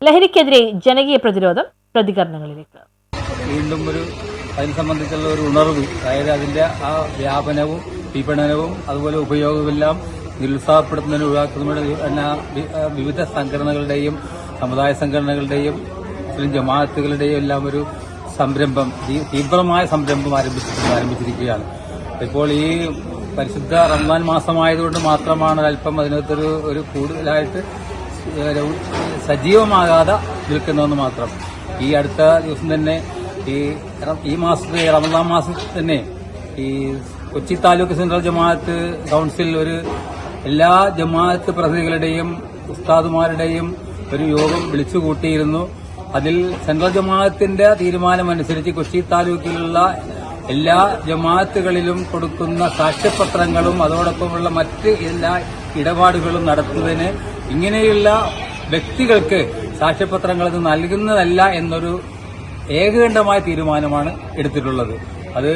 ലഹരിക്കെതിരെ ജനകീയ പ്രതിരോധം പ്രതികരണങ്ങളിലേക്ക്. വീണ്ടും അതിനെ സംബന്ധിച്ചുള്ള ഒരു ഉണർവ്, അതായത് അതിന്റെ ആ വ്യാപനവും വിപണനവും അതുപോലെ ഉപയോഗമെല്ലാം നിരുത്സാഹപ്പെടുത്തുന്നതിന് ഒഴിവാക്കുന്നതിന് വിവിധ സംഘടനകളുടെയും സമുദായ സംഘടനകളുടെയും മുസ്ലിം ജമാഅത്തുകളുടെയും എല്ലാം ഒരു സംരംഭം, തീവ്രമായ സംരംഭം ആരംഭിച്ചിരിക്കുകയാണ്. ഇപ്പോൾ ഈ പരിശുദ്ധ റമദാൻ മാസമായതുകൊണ്ട് മാത്രമാണ് അല്പം അതിനകത്തൊരു കൂടുതലായിട്ട് സജീവമാകാതെ നിൽക്കുന്നതെന്ന് മാത്രം. ഈ അടുത്ത ദിവസം തന്നെ ഈ മാസത്തെ റമദാൻ മാസത്തിൽ തന്നെ ഈ കൊച്ചി താലൂക്ക് സെൻട്രൽ ജമാഅത്ത് കൌൺസിൽ എല്ലാ ജമാഅത്ത് പ്രതിനിധികളുടെയും ഉസ്താദുമാരുടെയും ഒരു യോഗം വിളിച്ചുകൂട്ടിയിരുന്നു. അതിൽ സെൻട്രൽ ജമാഅത്തിന്റെ തീരുമാനമനുസരിച്ച് കൊച്ചി താലൂക്കിലുള്ള എല്ലാ ജമാഅത്തുകളിലും കൊടുക്കുന്ന സാക്ഷ്യപത്രങ്ങളും അതോടൊപ്പമുള്ള മറ്റ് എല്ലാ ഇടപാടുകളും നടത്തുന്നതിന് ഇങ്ങനെയുള്ള വ്യക്തികൾക്ക് സാക്ഷ്യപത്രങ്ങൾ നൽകുന്നതല്ല എന്നൊരു ഏകകണ്ഠമായ തീരുമാനമാണ് എടുത്തിട്ടുള്ളത്. അത്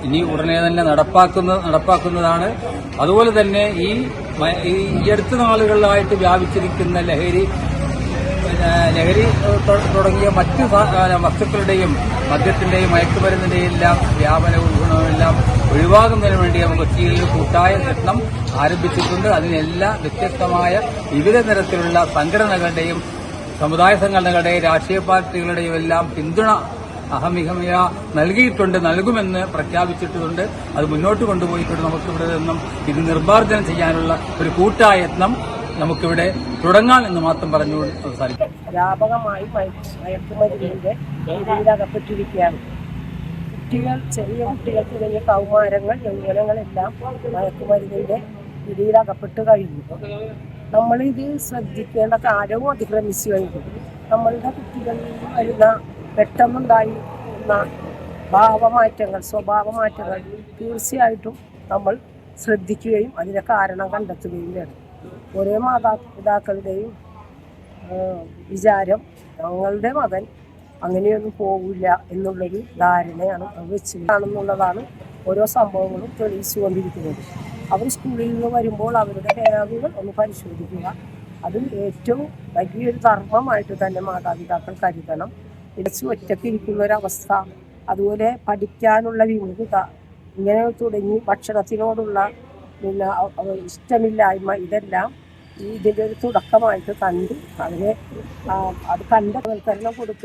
ഇനി ഉടനെ തന്നെ നടപ്പാക്കുന്നതാണ്. അതുപോലെ തന്നെ ഈ അടുത്ത നാളുകളിലായിട്ട് വ്യാപിച്ചിരിക്കുന്ന ലഹരി തുടങ്ങിയ മറ്റ് വസ്തുക്കളുടെയും മദ്യത്തിന്റെയും മയക്കുമരുന്നിന്റെയും എല്ലാം വ്യാപനവും ഗുണവുമെല്ലാം ഒഴിവാക്കുന്നതിന് വേണ്ടി നമുക്ക് കൊച്ചിയിൽ കൂട്ടായ യത്നം ആരംഭിച്ചിട്ടുണ്ട്. അതിനെല്ലാം വ്യത്യസ്തമായ വിവിധ തരത്തിലുള്ള സംഘടനകളുടെയും സമുദായ സംഘടനകളുടെയും രാഷ്ട്രീയ പാർട്ടികളുടെയും എല്ലാം പിന്തുണ അഹമികമയ നൽകുമെന്ന് പ്രഖ്യാപിച്ചിട്ടുണ്ട്. അത് മുന്നോട്ട് കൊണ്ടുപോയിക്കൊണ്ട് നമുക്കിവിടെ നിന്നും ഇത് നിർമ്മാർജ്ജനം ചെയ്യാനുള്ള ഒരു കൂട്ടായ യത്നം നമുക്കിവിടെ തുടങ്ങാൻ എന്ന് മാത്രം പറഞ്ഞുകൊണ്ട് അവസാനിക്കും. വ്യാപകമായി മയക്കുമരുന്നിന്റെ രീതിയിലകപ്പെട്ടിരിക്കുകയാണ്. ചെറിയ കുട്ടികൾ തുടങ്ങിയ കൗമാരങ്ങൾ യൗവനങ്ങളെല്ലാം മയക്കുമരുന്നിന്റെ രീതിയിലകപ്പെട്ട് കഴിഞ്ഞു. നമ്മളിത് ശ്രദ്ധിക്കേണ്ട കാലവും അതിക്രമിച്ചു കഴിഞ്ഞു. നമ്മളുടെ കുട്ടികളിൽ വരുന്ന പെട്ടെന്നുണ്ടായിരുന്ന സ്വഭാവമാറ്റങ്ങൾ തീർച്ചയായിട്ടും നമ്മൾ ശ്രദ്ധിക്കുകയും അതിന്റെ കാരണം കണ്ടെത്തുകയും വേണം. ഓരോ മാതാപിതാക്കളുടെയും വിചാരം ഞങ്ങളുടെ മകൻ അങ്ങനെയൊന്നും പോകില്ല എന്നുള്ളൊരു ധാരണയാണ് അത് വെച്ചാണെന്നുള്ളതാണ് ഓരോ സംഭവങ്ങളും തെളിയിച്ചുകൊണ്ടിരിക്കുന്നത്. അവർ സ്കൂളിൽ നിന്ന് വരുമ്പോൾ അവരുടെ ബാഗുകൾ ഒന്ന് പരിശോധിക്കുക. അത് ഏറ്റവും വലിയൊരു ധർമ്മമായിട്ട് തന്നെ മാതാപിതാക്കൾ കരുതണം. ഒറ്റയ്ക്കിരിക്കുന്ന ഒരവസ്ഥ, അതുപോലെ പഠിക്കാനുള്ള വിമുഖത, ഇങ്ങനെ തുടങ്ങി ഭക്ഷണത്തിനോടുള്ള ഇഷ്ടമില്ലായ്മ, ഇതെല്ലാം ഇതിൻ്റെ ഒരു തുടക്കമായിട്ട് കണ്ട് അത് കണ്ടവൽക്കരണം കൊടുക്കുക.